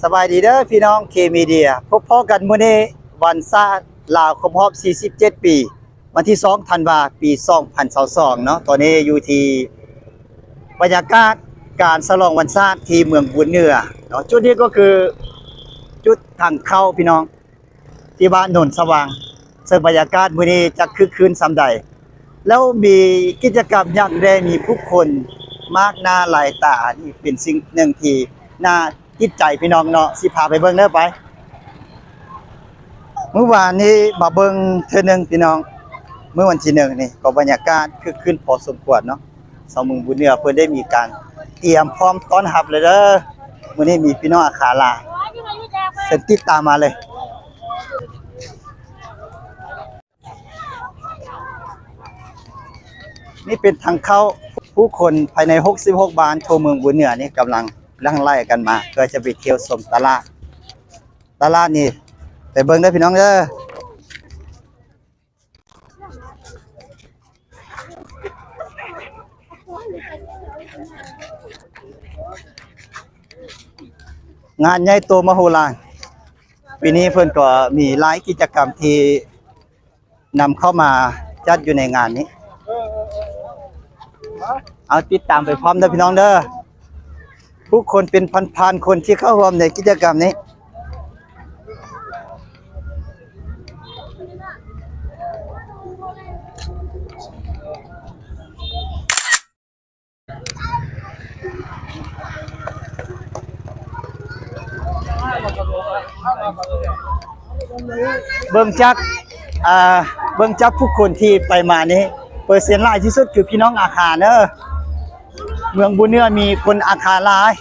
สบายดีเด้อพี่น้องเคมีเดียพบพ่อกันมื้อนี้วันชาติลาวครบรอบ47 ปีวันที่2ธันวาคมปี2022เนาะตอนนี้อยู่ที่บรรยากาศการฉลองวันชาติที่เมืองบุญเหนือเนาะจุดนี้ก็คือจุดทางเข้าพี่น้องที่บ้านโนนสว่างซึ่งบรรยากาศมื้อนี้จะคึกคืนส่ำใดแล้วมีกิจกรรมอย่างใดมีผู้คนมากหน้าหลายตานี่เป็นสิ่งหนึ่งที่น่าจิตใจพี่น้องเนาะสิพาไปเบิ่งเด้อไปเมื่อวานนี้มาเบิ่งเทื่อนึงพี่น้องเมื่อวันที่1นี่ก็บรรยากาศคึกคืนพอสมควรเนาะชาวเมืองบุญเหนือเพิ่นได้มีการเตรียมพร้อมต้อนรับเลยเด้อมื้อนี้มีพี่น้องอาคาลาเพิ่นติดตามมาเลยนี่เป็นทางเข้าผู้คนภายใน66บ้านทั่วเมืองบุญเหนือนี่กำลังไล่กันมาเพื่อจะไปเที่ยวชมตลาดนี่ไปเบิ่งเด้อพี่น้องเด้องานใหญ่โตมโหฬารปีนี้เพิ่นก็มีหลายกิจกรรมที่นำเข้ามาจัดอยู่ในงานนี้เอาติดตามไปพร้อมเด้อพี่น้องเด้อผู้คนเป็นพันๆคนที่เข้าร่วมในกิจกรรมนี้เบิ่งจักผู้คนที่ไปมานี้เปอร์เซ็นต์หลายที่สุดคือพี่น้องอาคาเด้อเมืองบุญเหนือมีคนอาคาหลาย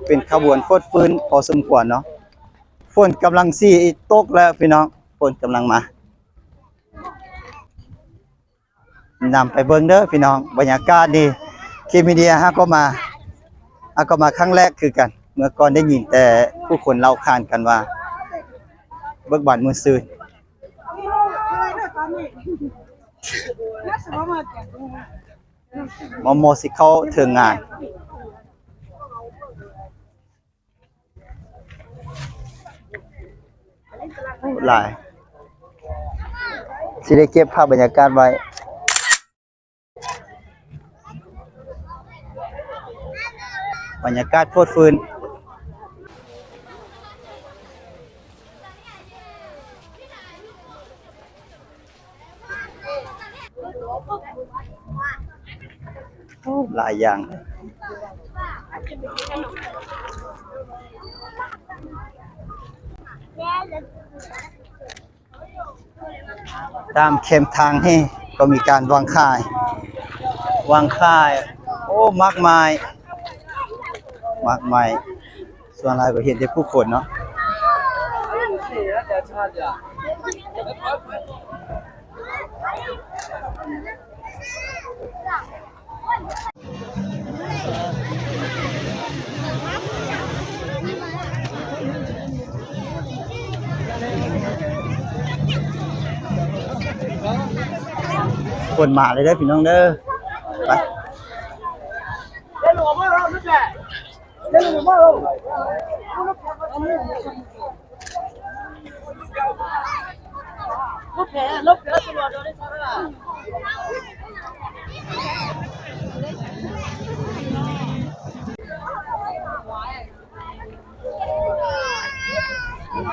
เป็นขบวนฟดฟื้นพอสมควรเนาะฝนกำลังสิตกแล้วพี่น้องฝนกำลังมานำไปเบิ่งเด้อพี่น้องบรรยากาศดีเคมีเดียก็มาครั้งแรกคือกันเมื่อก่อนได้ยินแต่ผู้คนเล่าขานกันว่าเบิกบานมือซื่นโมสิเข้าถึงงานหลายสิได้เก็บภาพบรรยากาศไว้บรรยากาศโคตรฟื้นหลายอย่างตามเข็มทางนี่ก็มีการวางค่ายโอ้มากมายส่วนหลายก็เห็นแต่ผู้คนเนาะคนมาเลยเด้อพี่น้องเด้อไป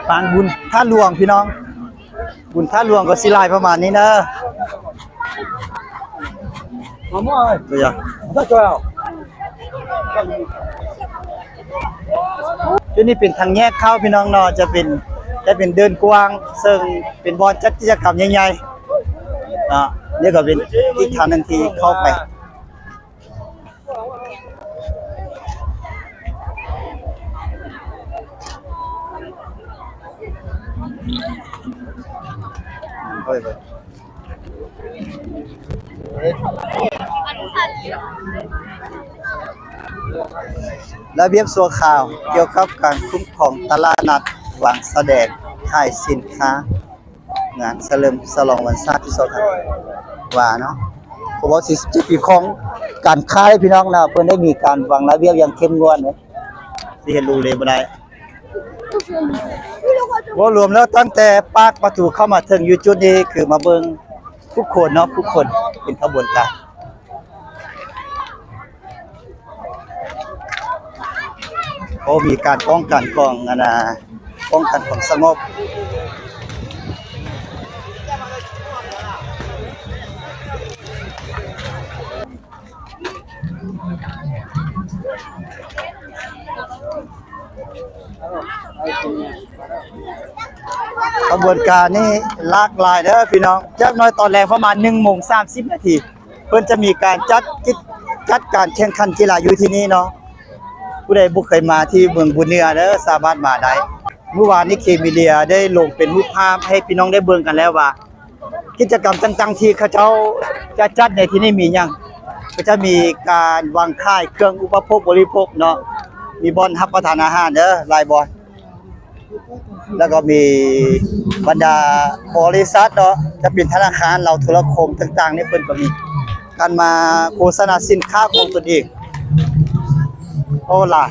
ปางบุญท่าหลวงพี่น้องบุญท่าหลวงก็สิลายประมาณนี้เด้อตัวอย่างจุดนี้เป็นทางแยกเข้าพี่น้องเนาะจะเป็นเดินกว้างซึ่งเป็นบอลจัดกิจกรรมใหญ่ๆนี่ก็เป็นอีกทางนึงที่เข้าไประเบียบสัวข่าวเกี่ยวกับการคุ้มครองตลาดนัดวางแสดงขายสินค้างานเฉลิมฉลองวันชาติที่2ธันวาเนาะ ผมว่า47ปีของการค้าได้พี่น้องนะเพิ่นได้มีการวางระเบียบอย่างเข้มงวดนะสิเห็นรูเลยบ่ได้บ่รวมแล้วตั้งแต่ปากประตูเข้ามาถึงอยู่จุดนี้คือมาเบิ่งทุกคนเนาะทุกคนเป็นขบวนการมีการป้องกันของป้องกันความสงบกระบวนการนี่หลากหลายเด้อพี่น้องจากน้อยตอนแรกประมาณ 1:30 นาทีเพิ่นจะมีการจัดการแข่งขันกีฬาอยู่ที่นี่เนาะผู้ใดบ่เคยมาที่เมืองบุญเหนือเด้อสามารถมาได้เมื่อวานนี้เคมีเดียได้ลงเป็นรูปภาพให้พี่น้องได้เบิ่งกันแล้วว่ากิจกรรมต่างๆที่เขาเจ้าจะจัดในที่นี่มีหยังก็จะมีการวางค่ายเครื่องอุปโภคบริโภคเนาะมีบ่อนรับประทานอาหารเด้อหลายบ่อนแล้วก็มีบรรดาบริษัทเนาะจะเป็นธนาคารเราโทรคมต่างๆนี่เพิ่นก็มีการมาโฆษณาสินค้าของตนเองโอ้ล่ะ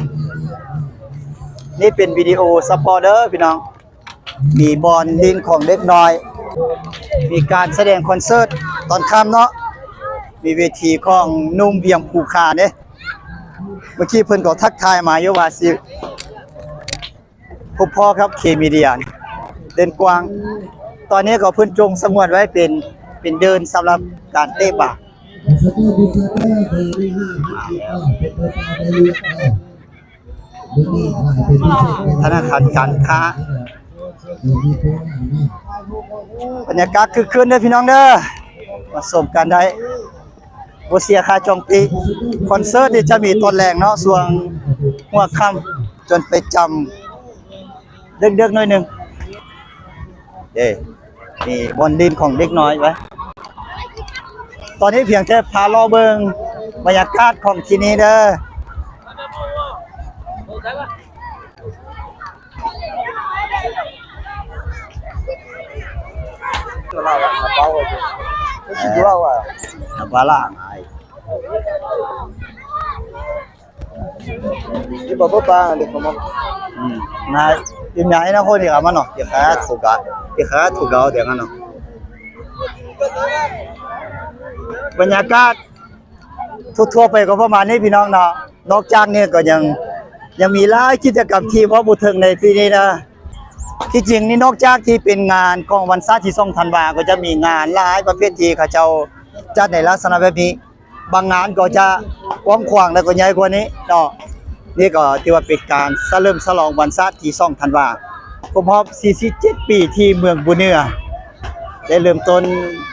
นี่เป็นวิดีโอสปอร์เดอร์พี่น้องมีบอลลินของเด็กน้อยมีการแสดงคอนเสิร์ตตอนค่ำเนาะมีเวทีของนุ่มเวียงภูคาเนี่ยเมื่อกี้เพิ่นก็ทักทายมาอยู่ว่าสิพบพ่อครับเคมีเดียเดินกว้างตอนนี้ก็เพิ่นจงสงวนไว้เป็นเดินสำหรับการเตะบาสธนาคารการค้าบรรยากาศคึกคืนเด้อพี่น้องเด้อมาชมกันได้บ่เสียค่าจองปีคอนเสิร์ตนี่จะมีตอนแรกเนาะช่วงหัวค่ำจนไปจำเด็กๆหน่อยนึงนี่บอลดินของเด็กน้อยไว้ตอนนี้เพียงแค่พารอเบิ่งบรรยากาศของที่นี่เด้อBala ai. Di baba pa di ko mo. Na yung nyai na ko di ka mano. Di ka tuga. Di ka tuga di ka no. บรรยากาศทั่วๆไปก็ประมาณนี้พี่น้องเนาะนอกจากนี้ก็ยังมีหลายกิจกรรมที่พอบุถึงในที่นี้นะที่จริงนี่นอกจากที่เป็นงานของวันศาสตร์ที่2ธันวาก็จะมีงานหลายประเภทที่เขาเจ้าจัดในลักษณะแบบนี้บางงานก็จะกว้างขวางและก็ใหญ่กว่านี้เนาะนี่ก็ถือว่าเป็นการเฉลิมฉลองวันศาสตร์ที่2ธันวาครบรอบ47ปีที่เมืองบุญเหนือได้เริ่มต้น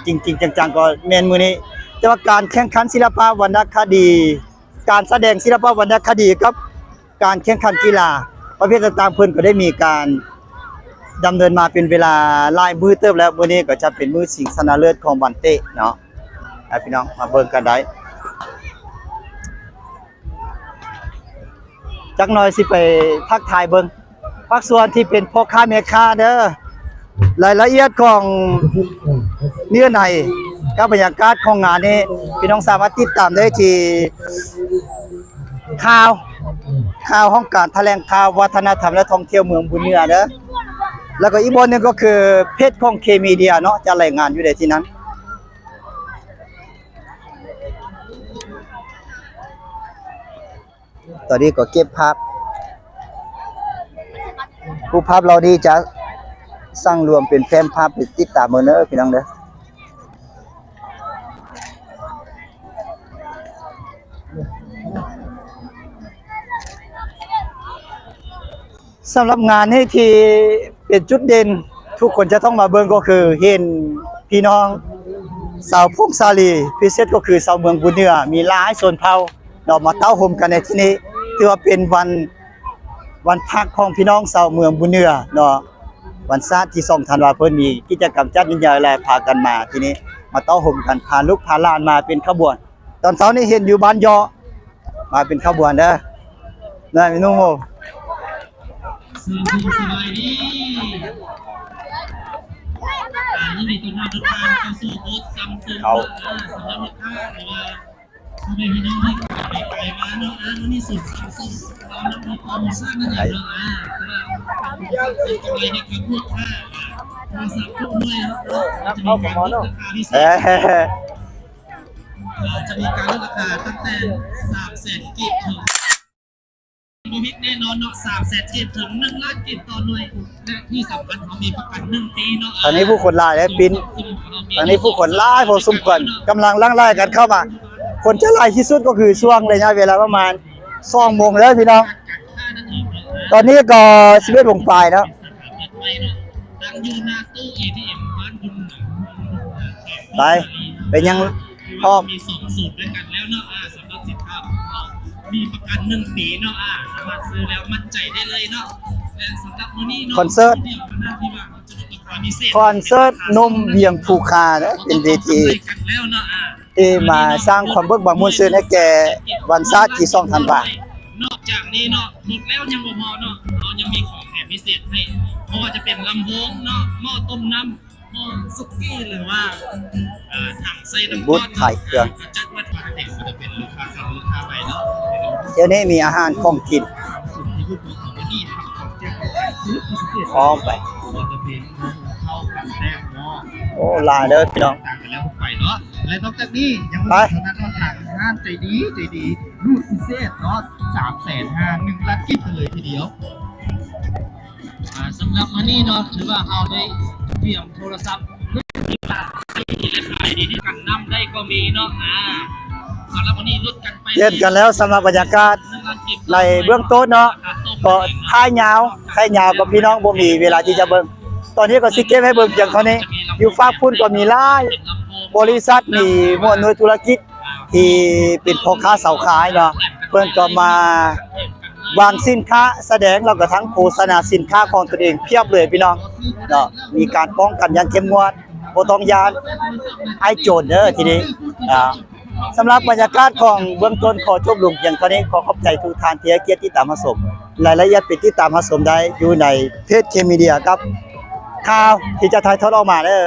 จริงๆจังๆก็แม่นมื้อนี้แต่ว่าการแข่งขันศิลปะวรรณคดีการแสดงศิลปะวรรณคดีกับการแข่งขันกีฬาประเภทต่างๆเพิ่นก็ได้มีการดำเนินมาเป็นเวลาหลายมื้อเติบแล้วมื้อนี้ก็จะเป็นมื้อชิงชนะเลิศของบันเตะเนาะพี่น้องมาเบิ่งกันได้จักหน่อยสิไปทักทายเบิ่งภาคส่วนที่เป็นพ่อค้าแม่ค้าเด้อรายละเอียดของเนื้อในกับบรรยากาศของงานนี้พี่น้องสามารถติดตามได้ที่ข่าวห้องการแถลงข่าววัฒนธรรมและท่องเที่ยวเมืองบุญเหนือเด้อแล้วก็อีกบนนึงก็คือเพจของเคมีเดียเนาะจะรายงานอยู่ในที่นั้นตอนนี้ก็เก็บภาพผู้ภาพเราดีจะสร้างรวมเป็นแฟ้มภาพติดตามเด้อพี่น้องเด้อสำหรับงานนี้ที่เป็นจุดเด่นทุกคนจะต้องมาเบิ่งก็คือเห็นพี่น้องสาวพุ่งสาลีพิเศษก็คือสาวเมืองบุญเหนือมีหลายส่วนเผ่าเรามาเต้าห่มกันในที่นี้ถือว่าเป็นวันพักของพี่น้องชาวเมืองบุญเหนือเนาะวันศาสตร์ที่2ธันวาคมเพิ่นมีกิจกรรมจัดยิ่งใหญ่หลายพากันมาที่นี้มาเต้าห่มกันพาลูกพาหลานมาเป็นขบวนตอนเช้านี้เห็นอยู่บ้านยอมาเป็นขบวนเด้อนะพี่น้องสบายดี ยินดีต้อนรับทุกท่านเข้าสู่บูธซัมซุงสำหรับลูกค้าหรือว่าพ่อแม่พี่น้องที่ไปไกลมาเนาะวันนี้สุดซัมซุงเรานำโปรโมชั่นนั่นเองเนาะเป็นกำไรให้กับลูกค้าโทรศัพท์ทุกหน่วยจะมีการลดราคาพิเศษจะมีการลดราคาตั้งแต่300,000 กิกถึงโมบิกแน่นอนเนาะ300,000 กิกถึง1 ล้านกิกต่อหน่วยและที่สำคัญเขามีประกัน1 ปีเนาะตอนนี้ผู้คนหลายแล้วปินตอนนี้ผู้คนหลายพอสมควรกำลังไล่กันเข้ามาคนจะไล่ที่สุดก็คือช่วงระยะเวลาประมาณ2 โมงแล้วพี่น้องตอนนี้ก็11 โมงปลายแล้วตั้งอยู่หน้าตู้ ATM บ้านคุณไปเป็นยังพร้อมมี2 สูตรด้วยกันแล้วเนาะสำหรับสินค้าของเรามีประกัน1 ปีเนาะสามารถซื้อแล้วมั่นใจได้เลยเนาะและสำหรับมื้อนี้เนาะคอนเสิร์ตนมเวียงภูคานะเป็นเวทีที่มาสร้างความเบิกบานมวลซื่นให้แก่วันชาติที่2 ธันวาคมนอกจากนี้เนาะหมดแล้วยังบ่พอเนาะเรายังมีของแถมพิเศษให้เพราะว่าจะเป็นลำโพงเนาะหม้อต้มน้ำหม้อสุกี้หรือว่าถังใส่น้ำบูธขายเครื่องจัดวัดปกติมันจะเป็นลูกค้าเข้าลูกค้าไปเนาะเดี๋ยวนี้มีอาหารของกินพร้อมไปโอ้ลาเด้อพี่น้องต่างกันแล้วไปเนาะและนอกจากนี้ยังมีคณะทางงานใจดีรูดพิเศษเนาะ350,000 1 ล้านกิฟต์เลยทีเดียวสำหรับวันนี้เนาะถือว่าเราได้เตรียมโทรศัพท์ที่ราคาดีที่กันนำได้ก็มีเนาะสำหรับวันนี้ลดกันไปเย็นกันแล้วสำหรับบรรยากาศในเบื้องต้นเนาะก็ท้ายยาวกับพี่น้องบ่มีเวลาที่จะเบิ่งตอนนี้ก็สิเก็บให้เบิ่งเพียงเท่านี้อยู่ฝากพุ่นก็มีหลายบริษัทมีหมวดหน่วยธุรกิจที่เป็นพ่อค้าเสาขายเนาะเพิ่นก็มาวางสินค้าแสดงแล้วก็ทั้งโฆษณาสินค้าของตัวเองเพียบเลยพี่น้องเนาะมีการป้องกันอย่างเข้มงวดบ่ต้องยานไอ้โจรเด้อทีนี้สำหรับบรรยากาศของเบื้องต้นขอจบลงเพียงเท่านี้ขอขอบใจทุกท่านที่ให้เกียรติติดตามรับชมรายละเอียดติดตามรับชมได้อยู่ในเพจเคมีเดียครับข่าวที่จะถ่ายทอดออกมาเด้อ